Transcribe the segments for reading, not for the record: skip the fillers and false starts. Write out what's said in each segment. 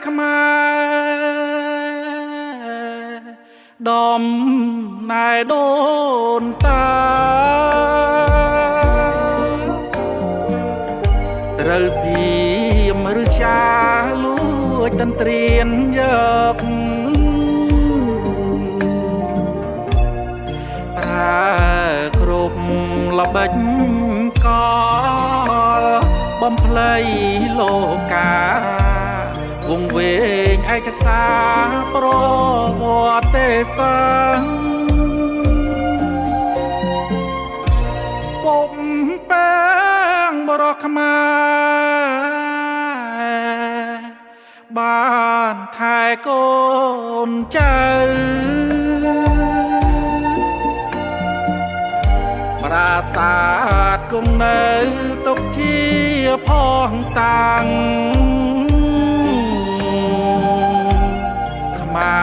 ខ្មែរដំណែដូនតាត្រូវសៀមឬចាលួចតន្ត្រៀនយកប្រើគ្រប់ល្បិចកលបំភ្លៃលោកាវងវែងឯកសារប្រវត្តិសាស្ត្រពុំពេងបរោះខ្មែរបានថែកូនចៅប្រាសាទគង់នៅទុកជាផងតាំងខ្មែ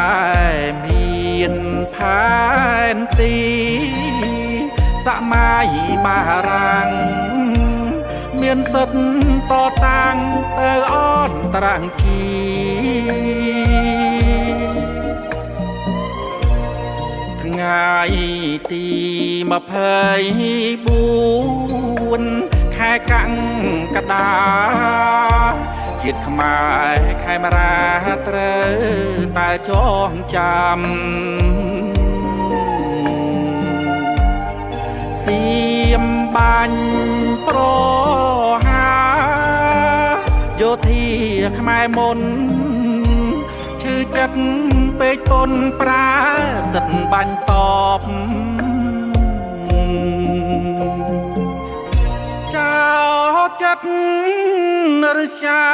រមានផែនទីសម័យបារាំងមានសិទ្ធតតាំងទៅអន្តរជាតិថ្ងៃទី24ខែកក្កដាជាតិខ្មែរខេមរាត្រូវតែចងចាំសៀមបាញ់ប្រហាយោធាខ្មែរមុនឈឺចិត្តពេកពុនប្រាសិទ្ធបាញ់តបចោចិត្តរជា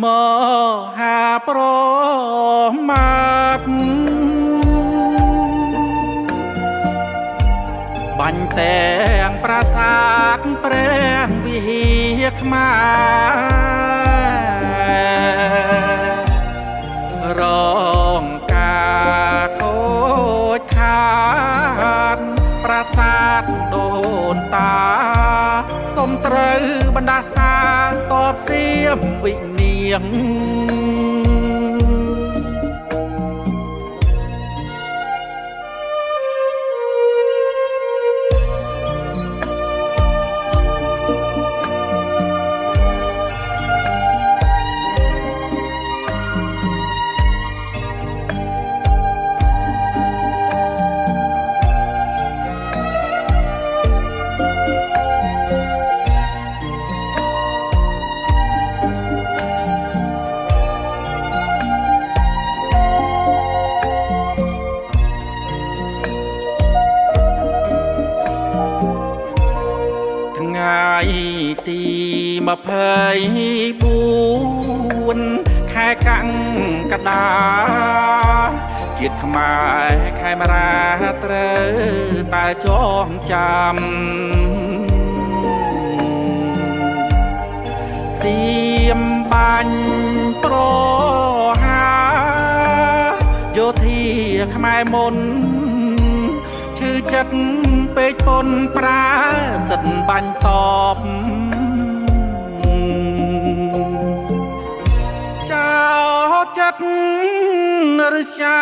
មហាប្រមាទបាញ់ទាំងប្រាសាទព្រះវិហារខ្មែររងការខូចខាតប្រាសាទដូនតាសូមត្រូវបណ្ដាសាតបសៀមវិនាងថ្ងៃទី24ខែកក្កដាជាតិខ្មែរខេមរាត្រូវតែចងចាំសៀមបាញ់ប្រហាយោធាខ្មែរមុនឈឺចិត្តពេកពុនប្រាសិទ្ធបាញ់តបចោចិត្តរជា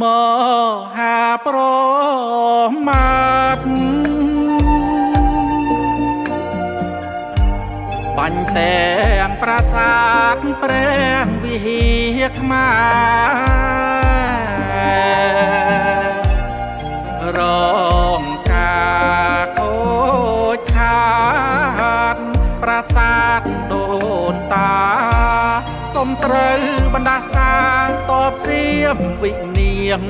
មហាប្រមាទបាញ់ទាំងប្រាសាទព្រះវិហារខ្មែររងការខូចខាតប្រាសាទដូនតាសូមត្រូវបណ្ដាសាតបសៀមវិនាង